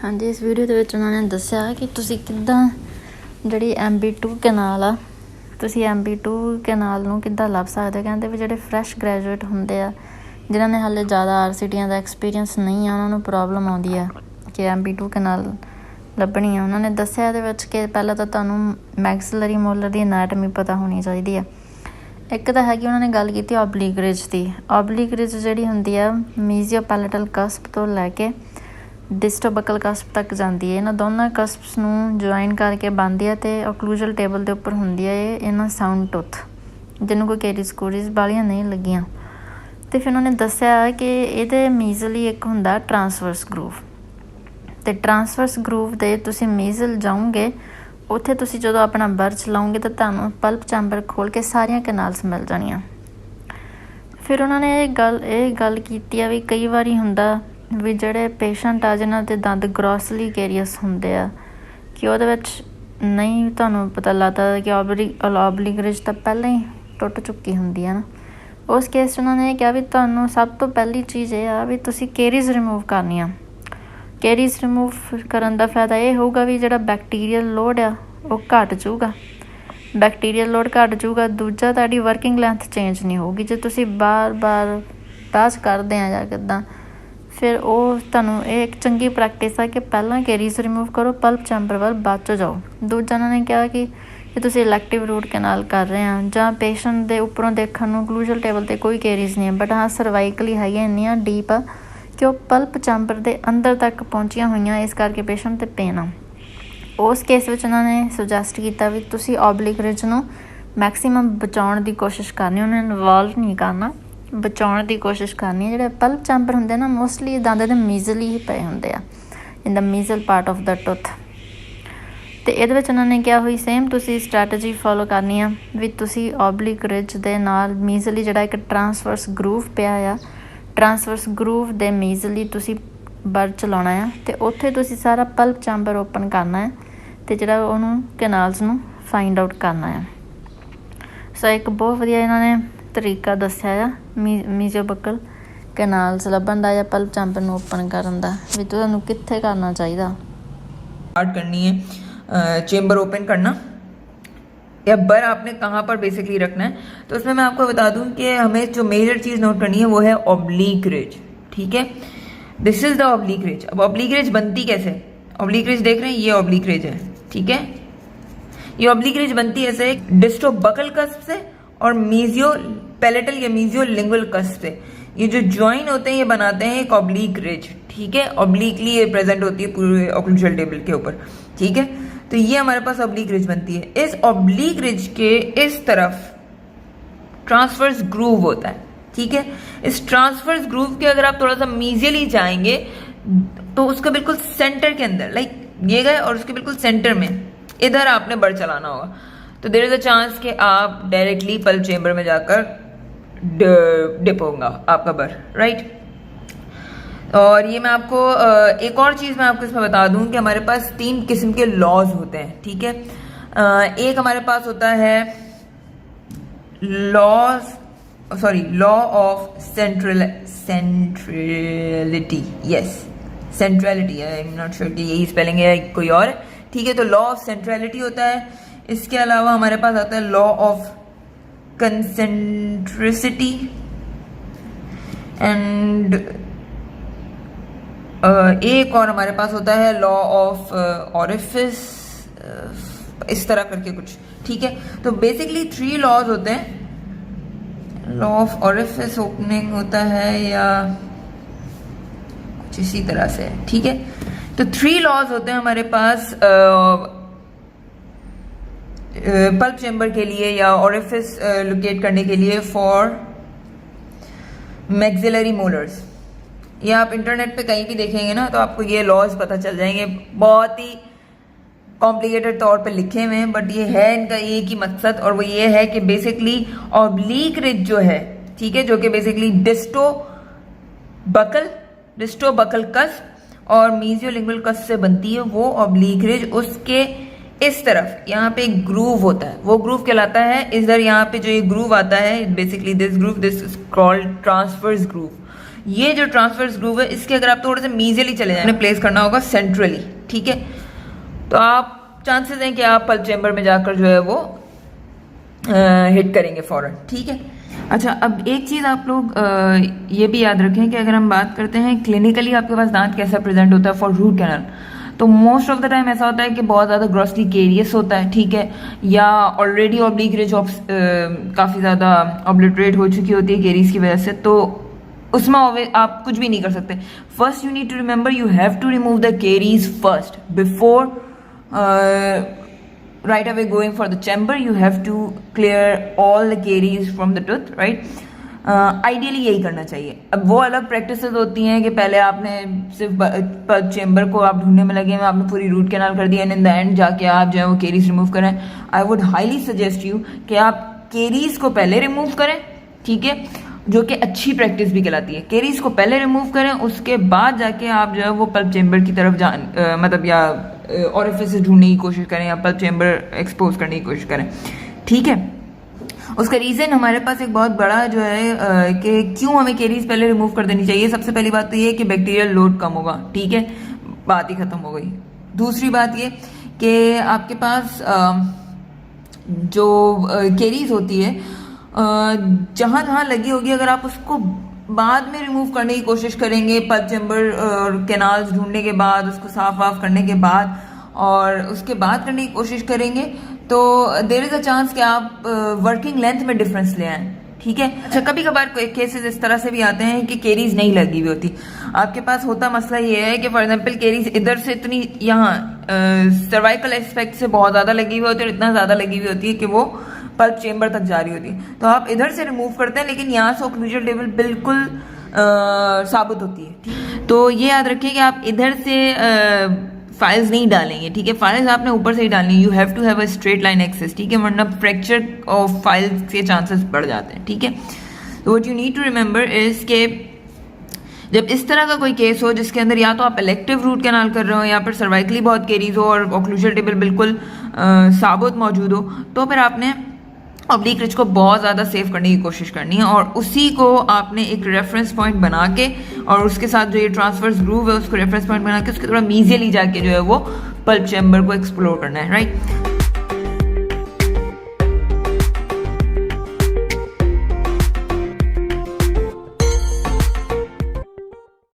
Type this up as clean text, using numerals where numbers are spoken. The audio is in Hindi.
ਹਾਂਜੀ, इस वीडियो ਦੇ ਵਿੱਚ ਉਹਨਾਂ ਨੇ ਦੱਸਿਆ ਕਿ ਤੁਸੀਂ ਕਿੱਦਾਂ ਜਿਹੜੀ MB2 ਕੈਨਾਲ ਆ ਤੁਸੀਂ MB2 ਕੈਨਾਲ ਨੂੰ ਕਿੱਦਾਂ ਲੱਭ ਸਕਦੇ ਹੋ। ਕਹਿੰਦੇ ਵੀ ਜਿਹੜੇ ਫਰੈਸ਼ ਗ੍ਰੈਜੂਏਟ ਹੁੰਦੇ ਆ ਜਿਨ੍ਹਾਂ ਨੇ ਹਾਲੇ ਜ਼ਿਆਦਾ RCTਆਂ ਦਾ ਐਕਸਪੀਰੀਅੰਸ ਨਹੀਂ ਆ ਉਹਨਾਂ ਨੂੰ ਪ੍ਰੋਬਲਮ ਆਉਂਦੀ ਆ ਕਿ MB2 ਕੈਨਾਲ ਲੱਭਣੀ ਆ। ਉਹਨਾਂ ਨੇ ਦੱਸਿਆ ਇਹਦੇ ਵਿੱਚ ਕਿ ਪਹਿਲਾਂ ਤਾਂ ਤੁਹਾਨੂੰ ਮੈਕਸਿਲਰੀ ਮੋਲਰ ਦੀ ਐਨਾਟਮੀ ਪਤਾ ਹੋਣੀ ਚਾਹੀਦੀ ਆ। ਇੱਕ ਤਾਂ ਹੈਗੀ ਉਹਨਾਂ ਨੇ ਗੱਲ ਕੀਤੀ ਓਬਲੀਕ ਰਿਜ ਦੀ। ਓਬਲੀਕ ਰਿਜ ਜਿਹੜੀ ਹੁੰਦੀ ਆ ਮੀਜ਼ੀਓਪੈਲੇਟਲ ਕਸਪ ਤੋਂ ਲੈ ਕੇ ਡਿਸਟੋਬਕਲ ਕਸਪ ਤੱਕ ਜਾਂਦੀ ਹੈ। ਇਹਨਾਂ ਦੋਨਾਂ ਕਸਪਸ ਨੂੰ ਜੁਆਇਨ ਕਰਕੇ ਬਣਦੀ ਹੈ ਅਤੇ ਓਕਲੂਜਲ ਟੇਬਲ ਦੇ ਉੱਪਰ ਹੁੰਦੀ ਹੈ ਇਹਨਾਂ ਸਾਊਂਡ ਟੁੱਥ ਜਿਹਨੂੰ ਕੋਈ ਕੇਰੀਜ਼ ਕੂਰੀਜ਼ ਵਾਲੀਆਂ ਨਹੀਂ ਲੱਗੀਆਂ। ਅਤੇ ਫਿਰ ਉਹਨਾਂ ਨੇ ਦੱਸਿਆ ਕਿ ਇਹਦੇ ਮੀਜ਼ਲੀ ਇੱਕ ਹੁੰਦਾ ਟਰਾਂਸਵਰਸ ਗਰੂਵ ਅਤੇ ਟਰਾਂਸਵਰਸ ਗਰੂਵ ਦੇ ਤੁਸੀਂ ਮੀਜ਼ਲ ਜਾਓਗੇ ਉੱਥੇ ਤੁਸੀਂ ਜਦੋਂ ਆਪਣਾ ਬਰਚ ਲਾਓਗੇ ਤਾਂ ਤੁਹਾਨੂੰ ਪਲਪ ਚੈਂਬਰ ਖੋਲ੍ਹ ਕੇ ਸਾਰੀਆਂ ਕੈਨਾਲਸ ਮਿਲ ਜਾਣੀਆਂ। ਫਿਰ ਉਹਨਾਂ ਨੇ ਇਹ ਗੱਲ ਕੀਤੀ ਆ ਵੀ ਕਈ ਵਾਰੀ ਹੁੰਦਾ ਵੀ ਜਿਹੜੇ ਪੇਸ਼ੈਂਟ ਆ ਜਿਨ੍ਹਾਂ ਦੇ ਦੰਦ ਗਰੋਸਲੀ ਕੇਰੀਅਸ ਹੁੰਦੇ ਆ ਕਿ ਉਹਦੇ ਵਿੱਚ ਨਹੀਂ ਤੁਹਾਨੂੰ ਪਤਾ ਲੱਗਦਾ ਕਿ ਓਬਲੀਕ ਰਿਜ ਤਾਂ ਪਹਿਲਾਂ ਹੀ ਟੁੱਟ ਚੁੱਕੀ ਹੁੰਦੀ ਹੈ ਨਾ। ਉਸ ਕੇਸ 'ਚ ਉਹਨਾਂ ਨੇ ਕਿਹਾ ਵੀ ਤੁਹਾਨੂੰ ਸਭ ਤੋਂ ਪਹਿਲੀ ਚੀਜ਼ ਇਹ ਆ ਵੀ ਤੁਸੀਂ ਕੇਰੀਜ਼ ਰਿਮੂਵ ਕਰਨੀ ਆ। ਕੇਰੀਜ਼ ਰਿਮੂਵ ਕਰਨ ਦਾ ਫਾਇਦਾ ਇਹ ਹੋਊਗਾ ਵੀ ਜਿਹੜਾ ਬੈਕਟੀਰੀਅਲ ਲੋਡ ਆ ਉਹ ਘੱਟ ਜਾਊਗਾ। ਬੈਕਟੀਰੀਅਲ ਲੋਡ ਘੱਟ ਜਾਊਗਾ। ਦੂਜਾ ਤੁਹਾਡੀ ਵਰਕਿੰਗ ਲੈਂਥ ਚੇਂਜ ਨਹੀਂ ਹੋਊਗੀ। ਜੇ ਤੁਸੀਂ ਬਾਰ-ਬਾਰ ਟਾਚ ਕਰਦੇ ਆ ਜਾਂ ਕਿੱਦਾਂ ਫਿਰ ਉਹ ਤੁਹਾਨੂੰ ਇਹ ਇੱਕ ਚੰਗੀ ਪ੍ਰੈਕਟਿਸ ਆ ਕਿ ਪਹਿਲਾਂ ਕੇਰੀਜ਼ ਰਿਮੂਵ ਕਰੋ ਪਲਪ ਚੈਂਬਰ ਵੱਲ ਬਾਅਦ 'ਚੋਂ ਜਾਓ। ਦੂਜਾ ਉਹਨਾਂ ਨੇ ਕਿਹਾ ਕਿ ਜੇ ਤੁਸੀਂ ਇਲੈਕਟਿਵ ਰੂਟ ਕੈਨਾਲ ਕਰ ਰਹੇ ਆ ਜਾਂ ਪੇਸ਼ੈਂਟ ਦੇ ਉੱਪਰੋਂ ਦੇਖਣ ਨੂੰ ਕਲੂਜਲ ਟੇਬਲ 'ਤੇ ਕੋਈ ਕੇਰੀਜ਼ ਨਹੀਂ ਹੈ ਬਟ ਹਾਂ ਸਰਵਾਈਕਲੀ ਹੈਗੀਆਂ ਇੰਨੀਆਂ ਡੀਪ ਆ ਕਿ ਉਹ ਪਲਪ ਚੈਂਬਰ ਦੇ ਅੰਦਰ ਤੱਕ ਪਹੁੰਚੀਆਂ ਹੋਈਆਂ ਇਸ ਕਰਕੇ ਪੇਸ਼ੈਂਟ 'ਤੇ ਪੇਨ ਆ। ਉਸ ਕੇਸ ਵਿੱਚ ਉਹਨਾਂ ਨੇ ਸੁਜੈਸਟ ਕੀਤਾ ਵੀ ਤੁਸੀਂ ਓਬਲੀਕ ਰਿਜ ਨੂੰ ਮੈਕਸੀਮਮ ਬਚਾਉਣ ਦੀ ਕੋਸ਼ਿਸ਼ ਕਰਨੀ, ਉਹਨੂੰ ਇਨਵੋਲਵ ਨਹੀਂ ਕਰਨਾ, ਬਚਾਉਣ ਦੀ ਕੋਸ਼ਿਸ਼ ਕਰਨੀ ਹੈ। ਜਿਹੜੇ ਪਲਪ ਚੈਂਬਰ ਹੁੰਦੇ ਨਾ ਮੋਸਟਲੀ ਦੰਦ ਦੇ ਮੀਜ਼ਲੀ ਹੀ ਪਏ ਹੁੰਦੇ ਆ ਇਨ ਦਾ measles part of the tooth. ਅਤੇ ਇਹਦੇ ਵਿੱਚ ਉਹਨਾਂ ਨੇ ਕਿਹਾ ਹੋਈ ਸੇਮ ਤੁਸੀਂ ਸਟ੍ਰੈਟਜੀ ਫੋਲੋ ਕਰਨੀ ਆ ਵੀ ਤੁਸੀਂ ਓਬਲੀਕ ਰਿਜ ਦੇ ਨਾਲ ਮੀਜ਼ਲੀ ਜਿਹੜਾ ਇੱਕ ਟਰਾਂਸਵਰਸ ਗਰੂਵ ਪਿਆ ਆ ਟਰਾਂਸਵਰਸ ਗਰੂਵ ਦੇ ਮੀਜ਼ਲੀ ਤੁਸੀਂ ਬਰ ਚਲਾਉਣਾ ਆ ਅਤੇ ਉੱਥੇ ਤੁਸੀਂ ਸਾਰਾ ਪਲਪ ਚੈਂਬਰ ਓਪਨ ਕਰਨਾ ਹੈ ਅਤੇ ਜਿਹੜਾ ਉਹਨੂੰ ਕੈਨਾਲਸ ਨੂੰ ਫਾਈਂਡ ਆਊਟ ਕਰਨਾ ਆ। ਸੋ ਇੱਕ ਬਹੁਤ ਵਧੀਆ ਇਹਨਾਂ ਨੇ ਤਰੀਕਾ ਦੱਸਿਆ ਆ ਮੀਜ਼ੋਬਕਲ ਕੈਨਾਲਸ ਲੱਭਣ ਦਾ ਜਾਂ ਪਲਪ ਚੈਂਬਰ ਨੂੰ ਓਪਨ ਕਰਨ ਦਾ ਵੀ ਤੁਹਾਨੂੰ ਕਿੱਥੇ ਕਰਨਾ ਚਾਹੀਦਾ। स्टार्ट करनी है चेम्बर ओपन करना या बर आपने कहाँ पर बेसिकली रखना है। तो उसमें मैं आपको बता दूं कि हमें जो मेजर चीज़ नोट करनी है वो है ऑब्लीक रिज। ठीक है, this is the oblique ridge. अब ऑब्लीक रिज बनती कैसे? ऑब्लीक रिज देख रहे हैं, ये ऑब्लीक रिज है। ठीक है, ये ऑब्लीक रिज बनती ऐसे डिस्टोबकल कस्प से और मीजियो पैलेटल या मीजियो लिंगुअल कस्प से। ये जो ज्वाइन होते हैं ये बनाते हैं एक ऑब्लीक रिज। ठीक है, ऑब्लीकली ये प्रेजेंट होती है पूरे ओक्लूजल टेबल के ऊपर। ठीक है, तो ये हमारे पास ऑब्लीक रिज बनती है। इस ऑब्लीक रिज के इस तरफ ट्रांसवर्स ग्रूव होता है। ठीक है, इस ट्रांसवर्स ग्रूव के अगर आप थोड़ा सा मीजियली जाएंगे तो उसका बिल्कुल सेंटर के अंदर लाइक ये गए और उसके बिल्कुल सेंटर में इधर आपने बर चलाना होगा। तो देयर इज अ चांस कि आप डायरेक्टली पल्प चेम्बर में जाकर डिप होगा आपका बर, राइट। और ये मैं आपको एक और चीज़ मैं आपको इसमें बता दूं कि हमारे पास 3 किस्म के लॉज होते हैं। ठीक है, एक हमारे पास होता है law of centrality. Yes, centrality, I am not sure कि यही स्पेलिंग है कोई और। ठीक है, तो लॉ ऑफ सेंट्रलिटी होता है। इसके अलावा हमारे पास आता है लॉ ऑफ कंसेंट्रिसिटी एंड एक और हमारे पास होता है लॉ ऑफ ऑरिफिस, इस तरह करके कुछ। ठीक है, तो बेसिकली 3 लॉज होते हैं। लॉ ऑफ ऑरिफिस ओपनिंग होता है या कुछ इसी तरह से। ठीक है, तो 3 लॉज होते हैं हमारे पास पल्प चेम्बर के लिए या ऑरिफिस लोकेट करने के लिए फॉर मैक्सिलरी मोलर्स। ये आप इंटरनेट पे कहीं भी देखेंगे ना तो आपको ये लॉज पता चल जाएंगे। बहुत ही कॉम्प्लिकेटेड तौर पे लिखे हुए हैं बट ये है इनका एक ही मकसद और वो ये है कि बेसिकली ऑब्लीक रिज जो है, ठीक है, जो कि बेसिकली डिस्टोबकल कस्प और मीजियोलिंगुअल कस्प से बनती है, वो ऑब्लीक रिज उसके इस तरफ यहाँ पे एक ग्रूव होता है, वो ग्रूव कहलाता है। इधर यहाँ पे जो ये ग्रूव आता है basically this groove, this is called transverse groove. ये जो ट्रांसवर्स ग्रूव है इसके अगर आप थोड़े से मीजियली चले जाए, प्लेस करना होगा सेंट्रली, ठीक है। तो आप चांसेस हैं कि आप पल्प चेम्बर में जाकर जो है वो हिट करेंगे फौरन, ठीक है। अच्छा, अब एक चीज़ आप लोग ये भी याद रखें कि अगर हम बात करते हैं क्लिनिकली आपके पास दांत कैसा प्रेजेंट होता है फॉर रूट कैनाल, तो मोस्ट ऑफ द टाइम ऐसा होता है कि बहुत ज़्यादा ग्रॉसली केरियस होता है, ठीक है, या ऑलरेडी ऑब्लिक रिज काफ़ी ज़्यादा ऑब्लिटरेट हो चुकी होती है केरीज की वजह से, तो उसमें आप कुछ भी नहीं कर सकते। First you need to remember you have to remove the caries first before right away going for the chamber. You have to clear all the caries from the tooth, right? Ideally यही करना चाहिए। अब वो अलग प्रैक्टिसेस होती हैं कि पहले आपने सिर्फ पल्प चेम्बर को आप ढूंढने में लगे हैं, आपने पूरी रूट कैनाल कर दिया, एंड इन द एंड जाके आप जो है वो केरीज रिमूव करें। I would highly suggest you कि आप केरीज को पहले रिमूव करें, ठीक है, जो कि अच्छी प्रैक्टिस भी कहलाती है। केरीज को पहले रिमूव करें, उसके बाद जाके आप जो है वो पल्प चेम्बर की तरफ मतलब या ऑरिफिस ढूंढने की कोशिश करें या पल्प चेम्बर एक्सपोज करने की कोशिश करें, ठीक है। उसका रीज़न हमारे पास एक बहुत बड़ा जो है कि क्यों हमें केरीज पहले रिमूव कर देनी चाहिए। सबसे पहली बात तो ये है कि बैक्टीरियल लोड कम होगा, ठीक है, बात ही खत्म हो गई। दूसरी बात ये कि आपके पास जो केरीज होती है जहाँ जहाँ लगी होगी, अगर आप उसको बाद में रिमूव करने की कोशिश करेंगे पल्प चेम्बर और कैनाल्स ढूंढने के बाद, उसको साफ वाफ करने के बाद और उसके बाद करने की कोशिश करेंगे, तो देयर इज अ चांस कि आप वर्किंग लेंथ में डिफरेंस ले आएं, ठीक है। अच्छा, कभी कभार केसेस इस तरह से भी आते हैं कि केरीज नहीं लगी हुई होती। आपके पास होता मसला ये है कि फॉर एग्जांपल केरीज इधर से इतनी यहाँ सर्वाइकल एस्पेक्ट से बहुत ज़्यादा लगी हुई होती है और इतना ज़्यादा लगी हुई होती है कि वो पल्प चेम्बर तक जा रही होती है। तो आप इधर से रिमूव करते हैं, लेकिन यहाँ से ओक्लूजन टेबल बिल्कुल साबुत होती है। तो ये याद रखिए कि आप इधर से फाइल्स नहीं डालेंगे, ठीक है, फाइल्स आपने ऊपर से ही डालनी है। You have to have a straight line access, ठीक है, वरना फ्रैक्चर ऑफ फाइल्स के चांसेस बढ़ जाते हैं, ठीक है। तो what you need to remember is के जब इस तरह का कोई केस हो जिसके अंदर या तो आप इलेक्टिव रूट कैनाल कर रहे हो या फिर सर्वाइकली बहुत केरीज हो और ओक्लूजन टेबल बिल्कुल साबुत मौजूद हो, तो फिर आपने ऑब्लिक रिज को बहुत ज़्यादा सेव करने की कोशिश करनी है और उसी को आपने एक रेफरेंस पॉइंट बना के और उसके साथ जो ये ट्रांसवर्स ग्रूव है उसको रेफरेंस पॉइंट बना के उसके थोड़ा मीजियली जाके जो है वो पल्प चेम्बर को एक्सप्लोर करना है, राइट।